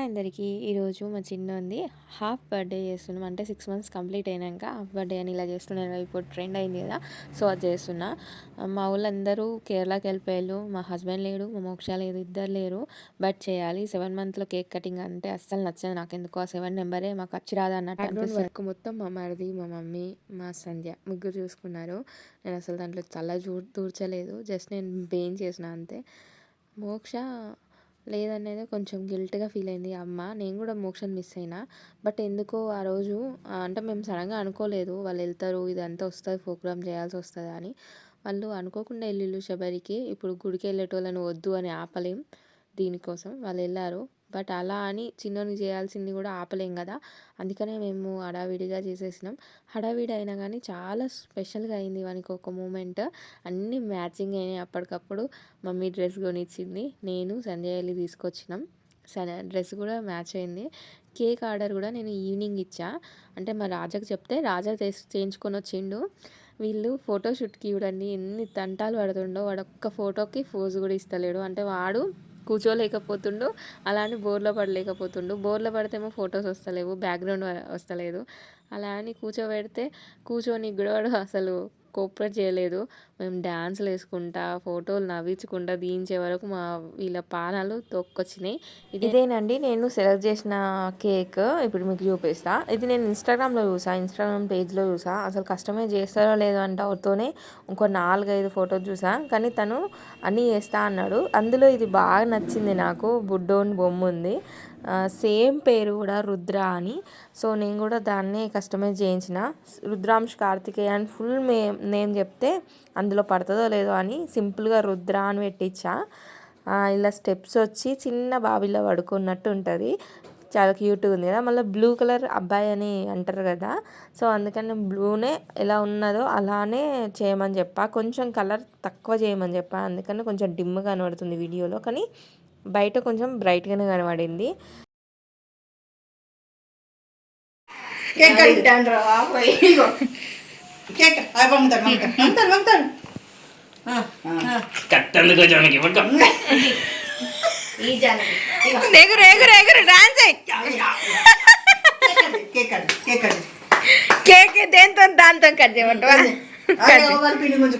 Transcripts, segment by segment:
అందరికీ ఈరోజు మా చిన్నోంది హాఫ్ బర్త్డే చేస్తున్నాం. అంటే 6 మంత్స్ కంప్లీట్ అయినాక హాఫ్ బర్త్డే అని ఇలా చేస్తున్నాను. ఇప్పుడు ట్రెండ్ అయింది కదా, సో అది చేస్తున్నా. మా వాళ్ళందరూ కేరళకి వెళ్ళిపోయారు. మా హస్బెండ్ లేడు, మా మోక్ష లేదు, ఇద్దరు లేరు. బట్ చేయాలి. 7 మంత్లో కేక్ కటింగ్ అంటే అస్సలు నచ్చదు నాకు. ఎందుకో ఆ 7 నెంబరే మాకు వచ్చి రాదు అన్నట్టు అనిపిస్తుంది. వర్క్ మొత్తం మా మరిది, మా మమ్మీ, మా సంధ్య ముగ్గురు చూసుకున్నారు. నేను అసలు దాంట్లో చాలా దూర్చలేదు. జస్ట్ నేను బేన్ చేసిన అంతే. మోక్ష లేదనేది కొంచెం గిల్ట్గా ఫీల్ అయింది అమ్మ. నేను కూడా మోక్షని మిస్ అయినా. బట్ ఎందుకో ఆ రోజు అంటే మేము సడన్గా అనుకోలేదు వాళ్ళు వెళ్తారు, ఇదంతా వస్తుంది, ప్రోగ్రామ్ చేయాల్సి వస్తుంది అని. వాళ్ళు అనుకోకుండా వెళ్ళిళ్ళు శబరికి. ఇప్పుడు గుడికి వెళ్ళేటోళ్ళని వద్దు అని ఆపలేం, దీనికోసం వాళ్ళు వెళ్ళారు. బట్ అలా అని చిన్నోనికి చేయాల్సింది కూడా ఆపలేం కదా. అందుకనే మేము హడావిడిగా చేసేసినాం. హడావిడి అయినా కానీ చాలా స్పెషల్గా అయింది వానికి ఒక మూమెంట్. అన్నీ మ్యాచింగ్ అయినాయి అప్పటికప్పుడు. మమ్మీ డ్రెస్ కొనిచ్చింది, నేను సంజయ్ వెళ్ళి తీసుకొచ్చినాం. డ్రెస్ కూడా మ్యాచ్ అయింది. కేక్ ఆర్డర్ కూడా నేను ఈవినింగ్ ఇచ్చా. అంటే మా రాజాకి చెప్తే రాజా చేయించుకొని వచ్చిండు. వీళ్ళు ఫోటోషూట్కి చూడండి ఎన్ని తంటాలు పడుతుండో. వాడు ఒక్క ఫోటోకి ఫోజు కూడా ఇస్తలేడు. అంటే వాడు కూర్చోలేకపోతుండు, అలా అని బోర్లో పడలేకపోతుండు. బోర్లో పడితేమో ఫొటోస్ వస్తలేవు, బ్యాక్గ్రౌండ్ వస్తలేదు. అలా అని కూర్చోబెడితే కూర్చొని కూడా అసలు కోఆపరేట్ చేయలేదు. మేము డ్యాన్స్లు వేసుకుంటా, ఫోటోలు నవ్వించుకుంటా దించే వరకు మా వీళ్ళ పానాలు తొక్కొచ్చినాయి. ఇదేనండి నేను సెలెక్ట్ చేసిన కేక్. ఇప్పుడు మీకు చూపిస్తా. ఇది నేను ఇన్స్టాగ్రామ్లో చూసా, ఇన్స్టాగ్రామ్ పేజ్లో చూసా. అసలు కస్టమైజ్ చేస్తారో లేదో అంటే అవుతూనే ఇంకో 4-5 ఫొటోస్ చూసా. కానీ తను అన్నీ చేస్తా అన్నాడు. అందులో ఇది బాగా నచ్చింది నాకు. బుడ్డోని బొమ్మ ఉంది, సేమ్ పేరు కూడా రుద్ర అని. సో నేను కూడా దాన్నే కస్టమైజ్ చేయించిన. రుద్రాంశ్ కార్తికేయ అని ఫుల్ నేమ్ చెప్తే అందులో పడుతుందో లేదో అని సింపుల్గా రుద్ర అని పెట్టించా. ఇలా స్టెప్స్ వచ్చి చిన్న బావిలో పడుకున్నట్టు ఉంటుంది. చాలా క్యూట్గా ఉంది కదా. మళ్ళీ బ్లూ కలర్ అబ్బాయి అని అంటారు కదా, సో అందుకని బ్లూనే ఎలా ఉన్నదో అలానే చేయమని చెప్పా. కొంచెం కలర్ తక్కువ చేయమని చెప్పా, అందుకని కొంచెం డిమ్గా కనబడుతుంది వీడియోలో, కానీ బయట కొంచెం బ్రైట్గానే కనబడింది. కేక్ దేంతో దాంతో కట్ చేయమంటావా?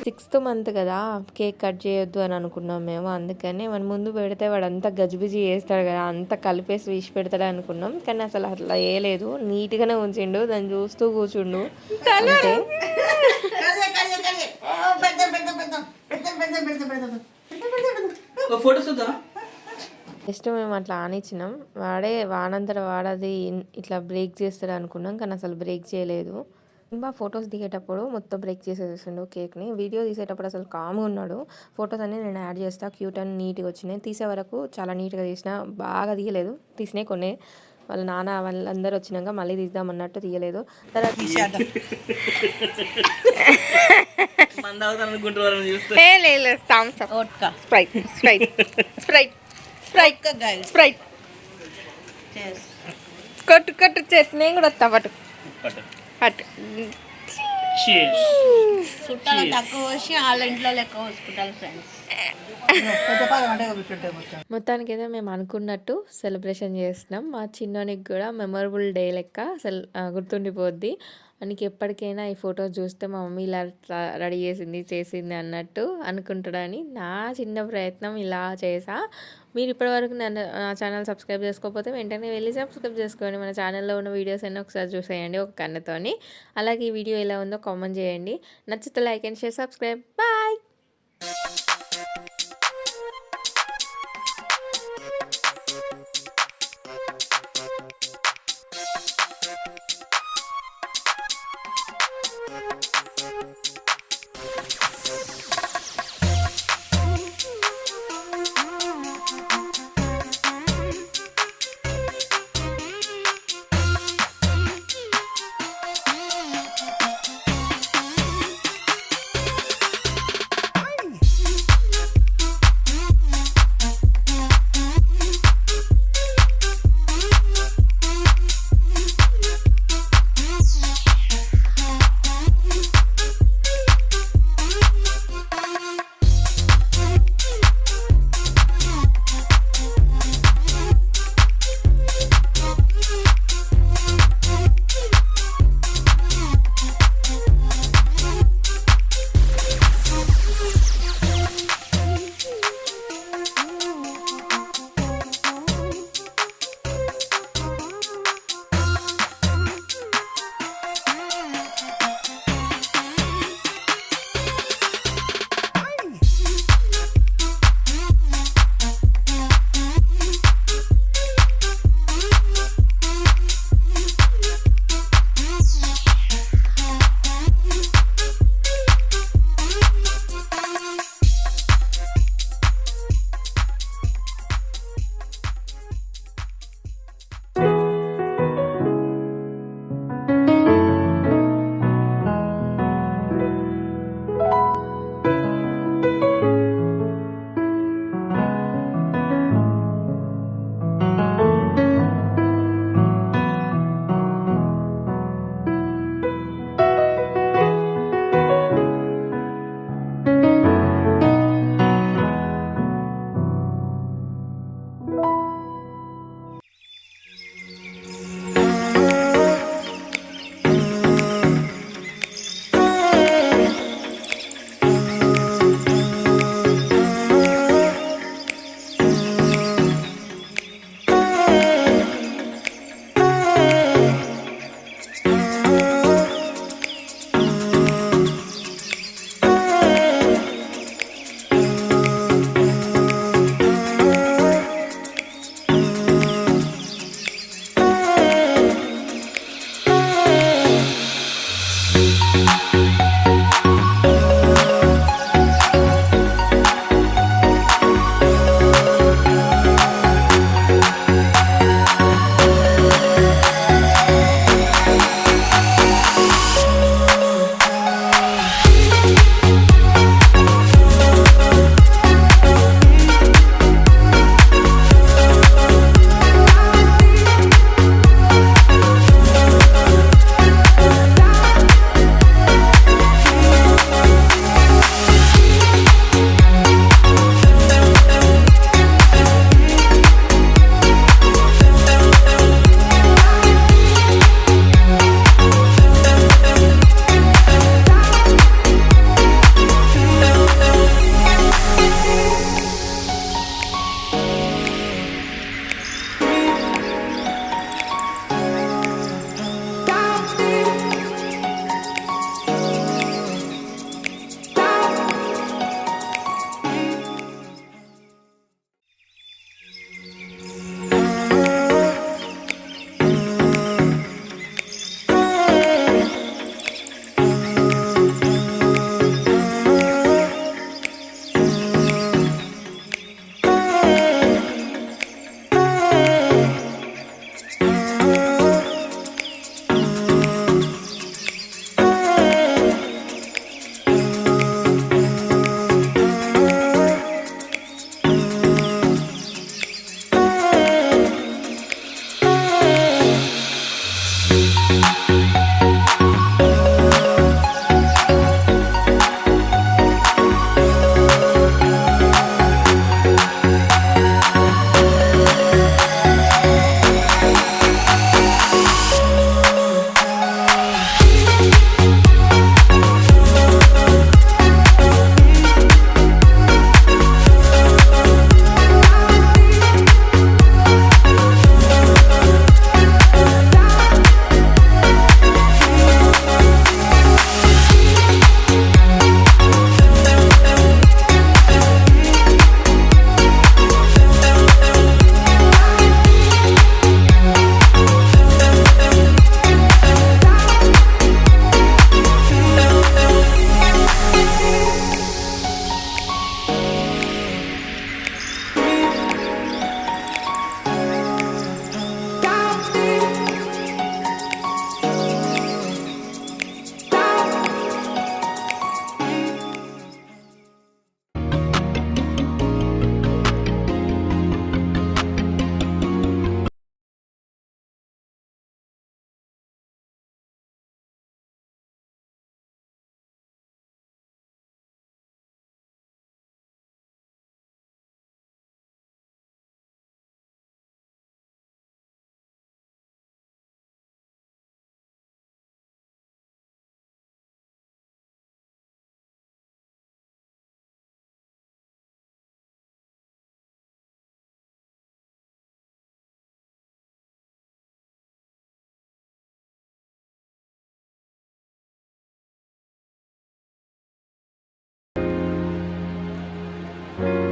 6th మంత్ కదా, కేక్ కట్ చేయొద్దు అని అనుకున్నాం మేము. అందుకని మన ముందు పెడితే వాడు అంతా గజిబిజి చేస్తాడు కదా, అంతా కలిపేసి విష్ పెడతాడు అనుకున్నాం. కానీ అసలు అట్లా వేయలేదు, నీట్గానే ఉంచిండు. దాన్ని చూస్తూ కూర్చుండు అంటే. జస్ట్ మేము అట్లా ఆనిచ్చినాం. వానంతట వాడది ఇట్లా బ్రేక్ చేస్తాడు అనుకున్నాం, కానీ అసలు బ్రేక్ చేయలేదు. ఇంకా ఫొటోస్ దిగేటప్పుడు మొత్తం బ్రేక్ చేసేసిండు కేక్ని. వీడియో తీసేటప్పుడు అసలు కామ్గా ఉన్నాడు. ఫొటోస్ అన్నీ నేను యాడ్ చేస్తా, క్యూట్ అని నీట్గా వచ్చినాయి. తీసే వరకు చాలా నీట్గా తీసిన, బాగా తీయలేదు. తీసినాయి కొన్ని. వాళ్ళ నాన్న వాళ్ళందరూ వచ్చినాక మళ్ళీ తీద్దాం అన్నట్టు తీయలేదు. తర్వాత కొట్టు కొట్టు చేసి నేను కూడా వస్తా పట్టు పట్టు. చుట్టాలు తక్కువ వచ్చి వాళ్ళ ఇంట్లో లెక్క పోసుకుంటారు ఫ్రెండ్స్. మొత్తానికి అయితే మేము అనుకున్నట్టు సెలబ్రేషన్ చేస్తున్నాం. మా చిన్నోనికి కూడా మెమొరబుల్ డే లెక్క గుర్తుండిపోద్ది. మనకి ఎప్పటికైనా ఈ ఫొటోస్ చూస్తే మా మమ్మీ ఇలా రెడీ చేసింది అన్నట్టు అనుకుంటాడని నా చిన్న ప్రయత్నం ఇలా చేసా. మీరు ఇప్పటివరకు నా ఛానల్ సబ్స్క్రైబ్ చేసుకోకపోతే వెంటనే వెళ్ళి సబ్స్క్రైబ్ చేసుకోండి. మన ఛానల్లో ఉన్న వీడియోస్ అన్నీ ఒకసారి చూసేయండి ఒక కన్నుతోని. అలాగే ఈ వీడియో ఎలా ఉందో కామెంట్ చేయండి. నచ్చితే like and share, subscribe. Bye.